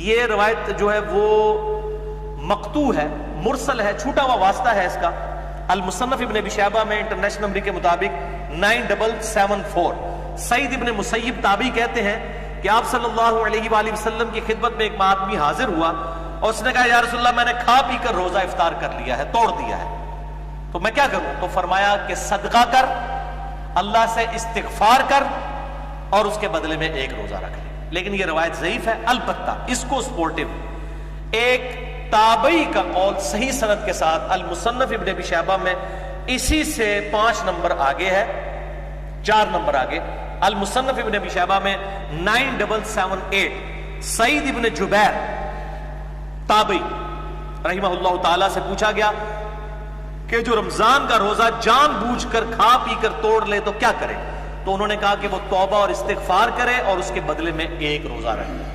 ये रवायत जो है वो मकतू है, मुरसल है, छूटा हुआ वास्ता है इसका। अल-मुसन्नफ इब्न अबी शैबा में इंटरनेशनल नंबर के मुताबिक 9774। सईद इब्न मुसय्यब ताबी कहते हैं कि आप सल्लल्लाहु अलैहि वसल्लम की खिदमत में एक आदमी हाजिर हुआ और उसने कहा, या रसूलल्लाह, मैंने खा पी कर रोजा इफ्तार कर लिया है, तोड़ दिया है, तो मैं क्या करूं? तो फरमाया कि सदका कर, अल्लाह से इस्तिगफार कर और उसके बदले में एक रोजा रख ले। लेकिन यह रवायत ज़ईफ है। अलबत्ता इसको सपोर्टिव एक ताबई का कौल सही सनद के साथ अल-मुसन्नफ इब्न अबी शैबा में इसी से 5 नंबर आगे है, 4 नंबर आगे। अल-मुसन्नफ इब्न अबी शैबा में 9778 सईद इब्न जुबैर ताबई रहिमहुल्लाह ताला से पूछा गया कि जो रमजान का रोजा जानबूझकर खा पी कर तोड़ ले तो क्या करे? तो उन्होंने कहा कि वो तौबा और इस्तिगफार करे और उसके बदले में एक रोजा रखे।